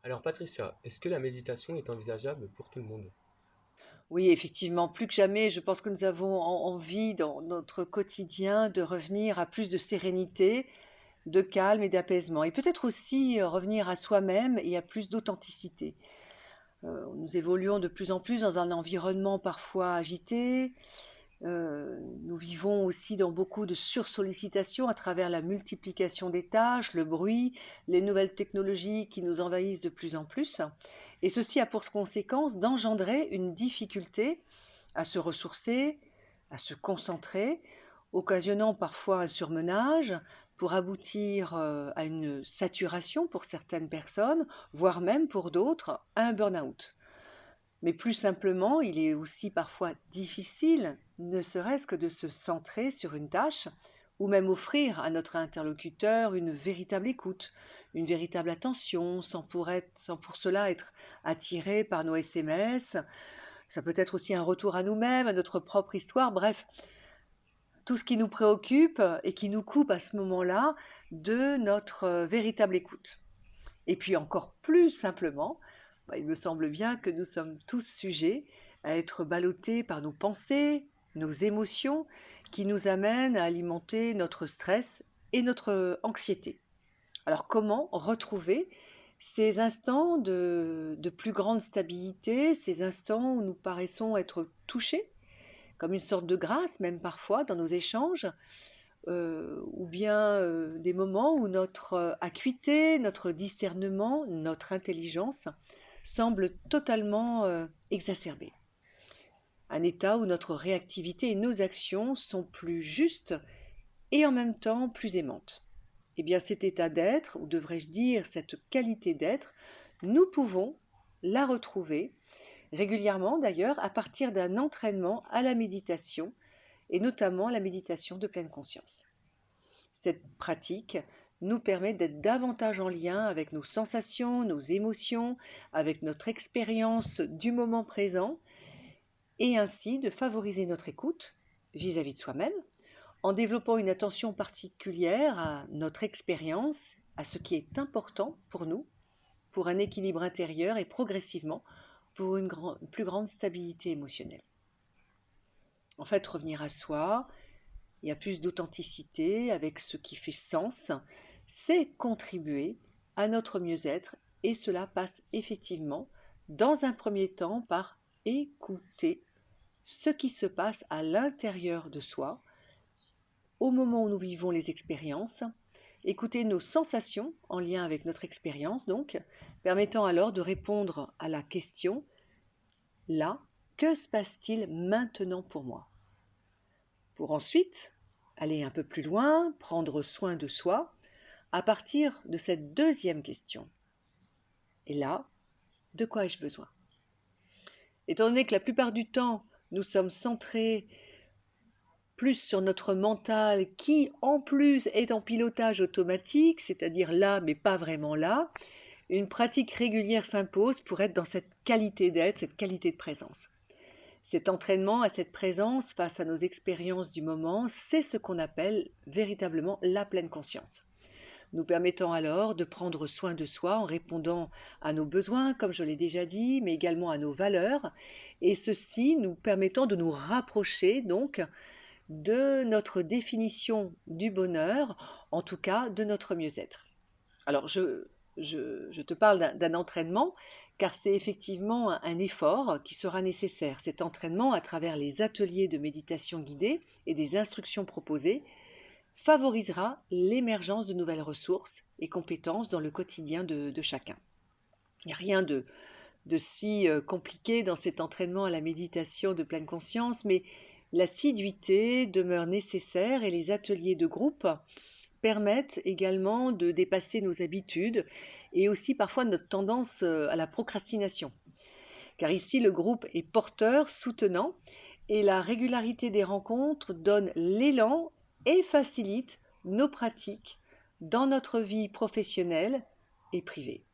Alors Patricia, est-ce que la méditation est envisageable pour tout le monde? Oui, effectivement, plus que jamais, je pense que nous avons envie dans notre quotidien de revenir à plus de sérénité, de calme et d'apaisement. Et peut-être aussi revenir à soi-même et à plus d'authenticité. Nous évoluons de plus en plus dans un environnement parfois agité. Nous vivons aussi dans beaucoup de sursollicitation à travers la multiplication des tâches, le bruit, les nouvelles technologies qui nous envahissent de plus en plus. Et ceci a pour conséquence d'engendrer une difficulté à se ressourcer, à se concentrer, occasionnant parfois un surmenage pour aboutir à une saturation pour certaines personnes, voire même pour d'autres, à un burn-out. Mais plus simplement, il est aussi parfois difficile, ne serait-ce que de se centrer sur une tâche, ou même offrir à notre interlocuteur une véritable écoute, une véritable attention, sans pour cela être attiré par nos SMS. Ça peut être aussi un retour à nous-mêmes, à notre propre histoire, bref, tout ce qui nous préoccupe et qui nous coupe à ce moment-là de notre véritable écoute. Et puis encore plus simplement, il me semble bien que nous sommes tous sujets à être ballottés par nos pensées, nos émotions, qui nous amènent à alimenter notre stress et notre anxiété. Alors comment retrouver ces instants de plus grande stabilité, ces instants où nous paraissons être touchés, comme une sorte de grâce même parfois dans nos échanges, ou bien des moments où notre acuité, notre discernement, notre intelligence semblent totalement exacerbés. Un état où notre réactivité et nos actions sont plus justes et en même temps plus aimantes. Eh bien cet état d'être, ou devrais-je dire cette qualité d'être, nous pouvons la retrouver régulièrement d'ailleurs à partir d'un entraînement à la méditation et notamment la méditation de pleine conscience. Cette pratique nous permet d'être davantage en lien avec nos sensations, nos émotions, avec notre expérience du moment présent, et ainsi de favoriser notre écoute vis-à-vis de soi-même, en développant une attention particulière à notre expérience, à ce qui est important pour nous, pour un équilibre intérieur et progressivement pour une plus grande stabilité émotionnelle. En fait, revenir à soi, il y a plus d'authenticité avec ce qui fait sens, c'est contribuer à notre mieux-être et cela passe effectivement, dans un premier temps, par écouter ce qui se passe à l'intérieur de soi, au moment où nous vivons les expériences, écouter nos sensations en lien avec notre expérience, donc, permettant alors de répondre à la question, là, que se passe-t-il maintenant pour moi? Pour ensuite aller un peu plus loin, prendre soin de soi, à partir de cette deuxième question. Et là, de quoi ai-je besoin? Étant donné que la plupart du temps, nous sommes centrés plus sur notre mental qui, en plus, est en pilotage automatique, c'est-à-dire là, mais pas vraiment là, une pratique régulière s'impose pour être dans cette qualité d'être, cette qualité de présence. Cet entraînement à cette présence face à nos expériences du moment, c'est ce qu'on appelle véritablement la pleine conscience, nous permettant alors de prendre soin de soi en répondant à nos besoins, comme je l'ai déjà dit, mais également à nos valeurs, et ceci nous permettant de nous rapprocher donc de notre définition du bonheur, en tout cas de notre mieux-être. Alors je te parle d'un entraînement, car c'est effectivement un effort qui sera nécessaire. Cet entraînement, à travers les ateliers de méditation guidée et des instructions proposées, favorisera l'émergence de nouvelles ressources et compétences dans le quotidien de chacun. Il n'y a rien de si compliqué dans cet entraînement à la méditation de pleine conscience, mais l'assiduité demeure nécessaire et les ateliers de groupe permettent également de dépasser nos habitudes et aussi parfois notre tendance à la procrastination. Car ici, le groupe est porteur, soutenant, et la régularité des rencontres donne l'élan et facilite nos pratiques dans notre vie professionnelle et privée.